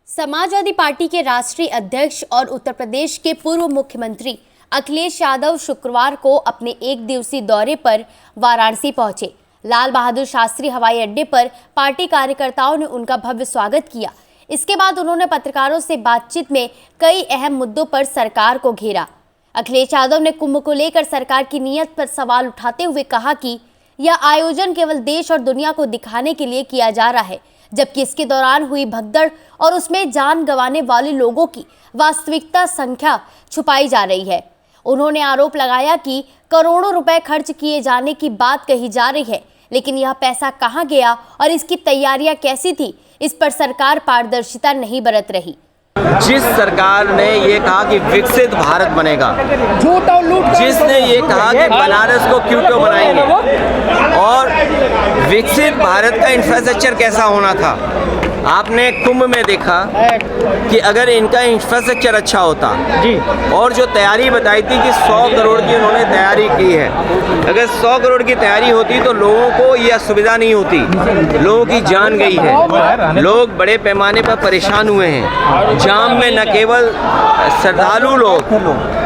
Samajwadi party के राष्ट्रीय अध्यक्ष और उत्तर प्रदेश के पूर्व मुख्यमंत्री अखिलेश यादव शुक्रवार को अपने एक दिवसीय दौरे पर वाराणसी पहुंचे। लाल बहादुर शास्त्री हवाई अड्डे पर पार्टी कार्यकर्ताओं ने उनका भव्य स्वागत किया। इसके बाद उन्होंने पत्रकारों से बातचीत में कई अहम मुद्दों पर सरकार को घेरा। अखिलेश यादव ने कुंभ को लेकर सरकार की नीयत पर सवाल उठाते हुए कहा कि यह आयोजन केवल देश और दुनिया को दिखाने के लिए किया जा रहा है, जबकि इसके दौरान हुई भगदड़ और उसमें जान गंवाने वाले लोगों की वास्तविकता संख्या छुपाई जा रही है। उन्होंने आरोप लगाया कि करोड़ों रुपए खर्च किए जाने की बात कही जा रही है, लेकिन यह पैसा कहां गया और इसकी तैयारियां कैसी थी, इस पर सरकार पारदर्शिता नहीं बरत रही। जिस सरकार ने ये कहा कि विकसित भारत बनेगा, जिसने ये कहा कि बनारस को क्योटो बनाएंगे और विकसित भारत का इंफ्रास्ट्रक्चर कैसा होना था, आपने कुंभ में देखा कि अगर इनका इंफ्रास्ट्रक्चर अच्छा होता और जो तैयारी बताई थी कि 100 करोड़ की उन्होंने तैयारी की है, अगर 100 करोड़ की तैयारी होती तो लोगों को यह असुविधा नहीं होती। लोगों की जान गई है, लोग बड़े पैमाने पर परेशान हुए हैं। जाम में न केवल श्रद्धालु लोग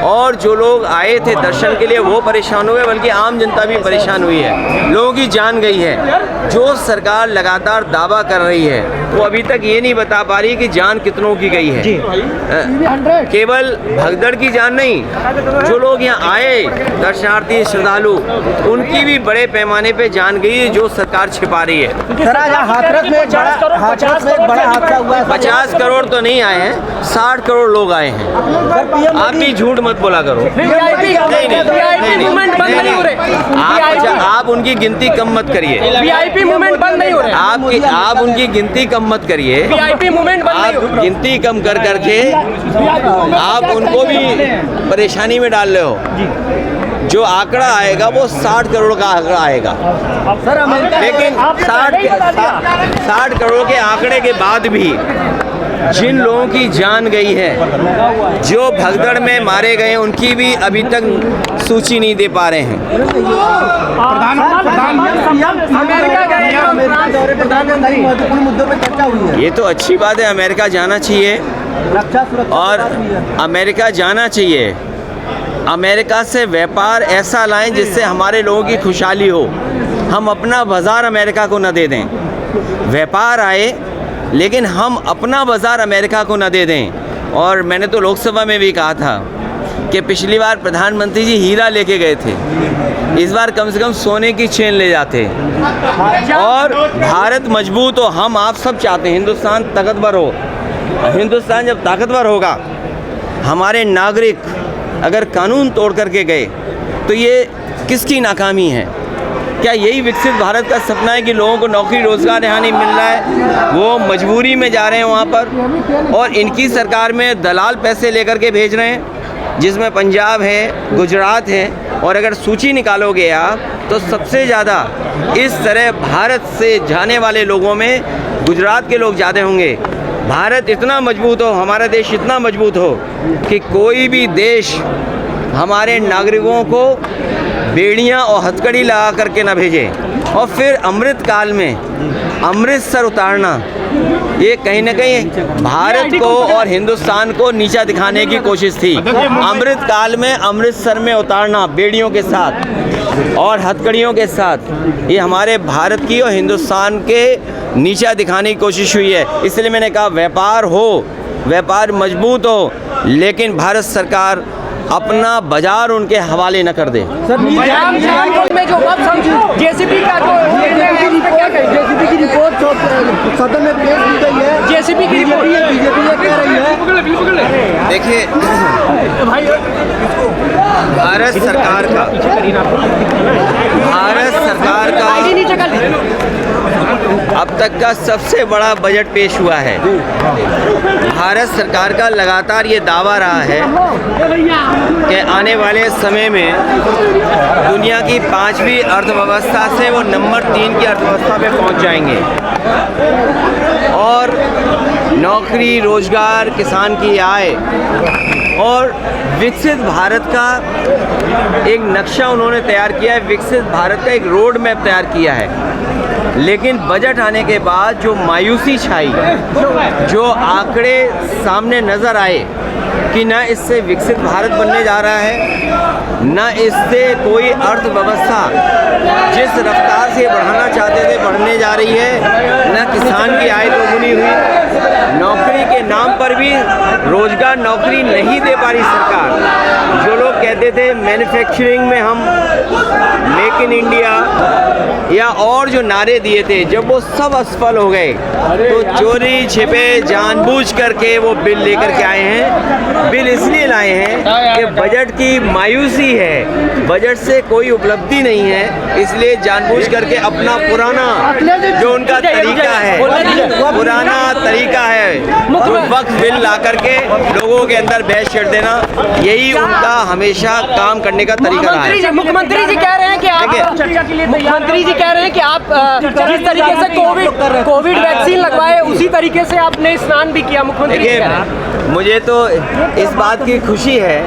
और जो लोग आए थे दर्शन के लिए वो परेशान हुए, बल्कि आम जनता भी परेशान हुई है। लोगों की जान गई है। जो सरकार लगातार दावा कर रही है वो अभी तक ये नहीं बता पा रही कि जान कितनों की गई है। केवल भगदड़ की जान नहीं, जो लोग यहाँ आए दर्शनार्थी श्रद्धालु, उनकी भी बड़े पैमाने पे जान गई है, जो सरकार छिपा रही है। हाथरस में एक बड़ा हादसा हुआ है। 50 करोड़ तो नहीं आए हैं, 60 करोड़ लोग आए हैं। आप भी झूठ मत बोला करो। आप उनकी गिनती कम मत करिए। वीआईपी मूवमेंट बंद नहीं हो रहा। आप उनकी गिनती कम मत करिए। वीआईपी मूवमेंट बंद नहीं हो रहा। गिनती कम कर करके आप उनको भी परेशानी में डाल रहे हो। जो आंकड़ा आएगा वो 60 करोड़ का आंकड़ा आएगा, लेकिन 60 करोड़ के आंकड़े के बाद भी जिन लोगों की जान गई है, जो भगदड़ में मारे गए, उनकी भी अभी तक सूची नहीं दे पा रहे हैं। ये तो अच्छी बात है, अमेरिका जाना चाहिए और अमेरिका जाना चाहिए। अमेरिका से व्यापार ऐसा लाएं जिससे हमारे लोगों की खुशहाली हो। हम अपना बाजार अमेरिका को न दे दें। व्यापार आए लेकिन हम अपना बाजार अमेरिका को न दे दें। और मैंने तो लोकसभा में भी कहा था कि पिछली बार प्रधानमंत्री जी हीरा लेके गए थे, इस बार कम से कम सोने की चेन ले जाते। और भारत मजबूत हो, हम आप सब चाहते हैं हिंदुस्तान ताकतवर हो। हिंदुस्तान जब ताकतवर होगा, हमारे नागरिक अगर कानून तोड़ करके गए तो ये किसकी नाकामी है? क्या यही विकसित भारत का सपना है कि लोगों को नौकरी रोजगार यहाँ नहीं मिल रहा है, वो मजबूरी में जा रहे हैं वहाँ पर, और इनकी सरकार में दलाल पैसे लेकर के भेज रहे हैं, जिसमें पंजाब है, गुजरात है। और अगर सूची निकालोगे आप तो सबसे ज़्यादा इस तरह भारत से जाने वाले लोगों में गुजरात के लोग ज़्यादा होंगे। भारत इतना मजबूत हो, हमारा देश इतना मजबूत हो कि कोई भी देश हमारे नागरिकों को बेड़ियां और हथकड़ी लगा करके ना भेजे। और फिर अमृत काल में अमृतसर उतारना, ये कहीं ना कहीं भारत को और हिंदुस्तान को नीचा दिखाने की कोशिश थी। अमृत काल में अमृतसर में उतारना बेड़ियों के साथ और हथकड़ियों के साथ, ये हमारे भारत की और हिंदुस्तान के नीचा दिखाने की कोशिश हुई है। इसलिए मैंने कहा व्यापार हो, व्यापार मजबूत हो, लेकिन भारत सरकार अपना बाजार उनके हवाले न कर दे। जेसीबी की रिपोर्ट सदन में पेश की गई है। जेसीबी की रिपोर्ट बीजेपी ये कह रही है। देखिए, भारत सरकार का अब तक का सबसे बड़ा बजट पेश हुआ है। भारत सरकार का लगातार ये दावा रहा है कि आने वाले समय में दुनिया की 5वीं अर्थव्यवस्था से वो नंबर 3 की अर्थव्यवस्था पे पहुंच जाएंगे। और नौकरी, रोजगार, किसान की आय और विकसित भारत का एक नक्शा उन्होंने तैयार किया है, विकसित भारत का एक रोड मैप तैयार किया है। लेकिन बजट आने के बाद जो मायूसी छाई, जो आंकड़े सामने नज़र आए कि न इससे विकसित भारत बनने जा रहा है, न इससे कोई अर्थव्यवस्था जिस रफ्तार से बढ़ाना चाहते थे बढ़ने जा रही है, न किसान की आय दोगुनी हुई, नौकरी के नाम पर भी रोजगार नौकरी नहीं दे पा रही सरकार। जो लोग कहते थे मैन्युफैक्चरिंग में हम मेक इन इंडिया या और जो नारे दिए थे, जब वो सब असफल हो गए तो चोरी छिपे जानबूझ करके वो बिल लेकर के आए हैं। बिल इसलिए लाए हैं कि बजट की मायूसी है, बजट से कोई उपलब्धि नहीं है, इसलिए जानबूझ करके अपना पुराना जो उनका तरीका है, पुराना तरीका है, वक्त बिल ला करके लोगों के अंदर बहस छेड़ देना, यही उनका हमेशा काम करने का तरीका रहा है। मुख्यमंत्री जी कह रहे हैं कि आप जिस तरीके से कोविड वैक्सीन लगवाए उसी तरीके से आपने स्नान भी किया। मुख्यमंत्री देखिए, मुझे तो इस बात की खुशी है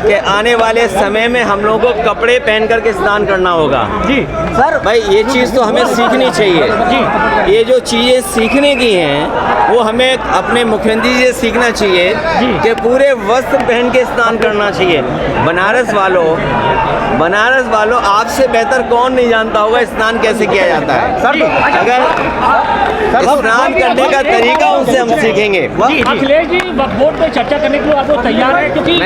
कि आने वाले समय में हम लोगों को कपड़े पहन करके स्नान करना होगा। जी सर, भाई ये चीज़ तो हमें सीखनी चाहिए जी। ये जो चीज़ें सीखने की हैं वो हमें अपने मुख्यमंत्री जी से सीखना चाहिए कि पूरे वस्त्र पहन के स्नान करना चाहिए। बनारस वालों आपसे बेहतर कौन नहीं जानता होगा स्नान कैसे किया जाता है। अगर स्नान करने का तरीका उनसे हम सीखेंगे। अखिलेश जी वक्फ बोर्ड पे चर्चा करने के लिए आप लोग तैयार हैं? क्योंकि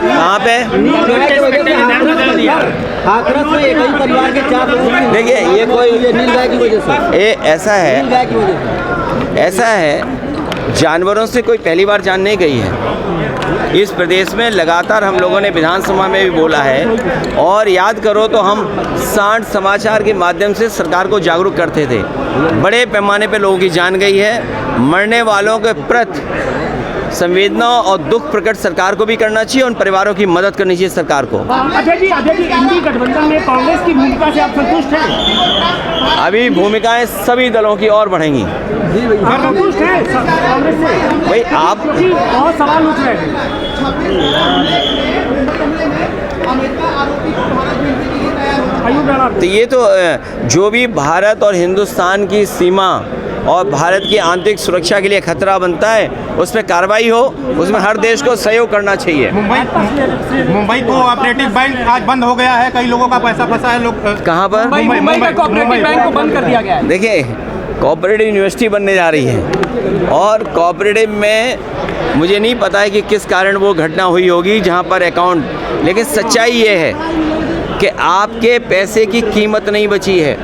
कहाँ पे हाथरस में एक ही परिवार के 4 लोग, देखिए ये कोई नीलगाय की वजह से, ये ऐसा है, नीलगाय की वजह से ऐसा है, जानवरों से कोई पहली बार जान नहीं गई है। इस प्रदेश में लगातार हम लोगों ने विधानसभा में भी बोला है, और याद करो तो हम 60 समाचार के माध्यम से सरकार को जागरूक करते थे। बड़े पैमाने पे लोगों की जान गई है। मरने वालों के प्रति संवेदना और दुख प्रकट सरकार को भी करना चाहिए, उन परिवारों की मदद करनी चाहिए सरकार को। अजय जी इंडी गठबंधन में कांग्रेस की भूमिका से आप संतुष्ट हैं? अभी भूमिकाएं सभी दलों की और बढ़ेंगी। संतुष्ट हैं कांग्रेस से? भाई आप बहुत सवाल उठ रहे हैं। तो ये तो जो भी भारत और हिंदुस्तान की सीमा और भारत की आंतरिक सुरक्षा के लिए खतरा बनता है उस पर कार्रवाई हो, उसमें हर देश को सहयोग करना चाहिए। मुंबई कोऑपरेटिव बैंक आज बंद हो गया है, कई लोगों का पैसा फंसा है। लोग कहाँ पर? मुंबई का कोऑपरेटिव बैंक को बंद कर दिया गया है। देखिए, कोऑपरेटिव यूनिवर्सिटी बनने जा रही है और कोऑपरेटिव में मुझे नहीं पता है कि किस कारण वो घटना हुई होगी जहाँ पर अकाउंट, लेकिन सच्चाई ये है कि आपके पैसे की कीमत नहीं बची है।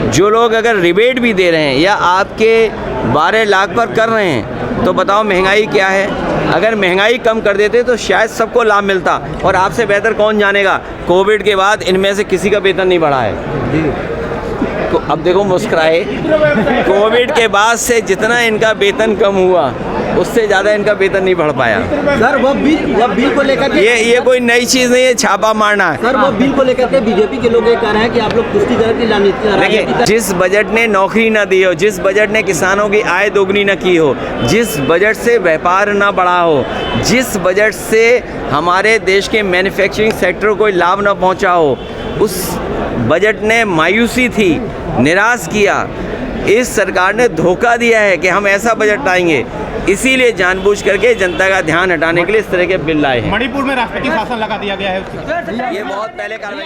जो लोग अगर रिबेट भी दे रहे हैं या आपके 12 लाख पर कर रहे हैं तो बताओ महंगाई क्या है। अगर महंगाई कम कर देते तो शायद सबको लाभ मिलता, और आपसे बेहतर कौन जानेगा कोविड के बाद इनमें से किसी का वेतन नहीं बढ़ा है। तो अब देखो मुस्कुराए, कोविड के बाद से जितना इनका वेतन कम हुआ उससे ज़्यादा इनका वेतन नहीं बढ़ पाया। सर वो बिल को लेकर के ये कोई नई चीज़ नहीं है, छापा मारना है। सर वो बिल को लेकर के बीजेपी के लोग ये कह रहे हैं कि आप लोग तुष्टिकरण की देखिए, जिस बजट ने नौकरी ना दी हो, जिस बजट ने किसानों की आय दोगुनी ना की हो, जिस बजट से व्यापार ना बढ़ा हो, जिस बजट से हमारे देश के मैन्युफैक्चरिंग सेक्टर को कोई लाभ ना पहुंचा हो, उस बजट ने मायूसी थी, निराश किया। इस सरकार ने धोखा दिया है कि हम ऐसा बजट लाएंगे, इसीलिए जानबूझ करके जनता का ध्यान हटाने के लिए इस तरह के बिल लाए हैं। मणिपुर में राष्ट्रपति शासन लगा दिया गया है। ये बहुत पहले कार्रवाई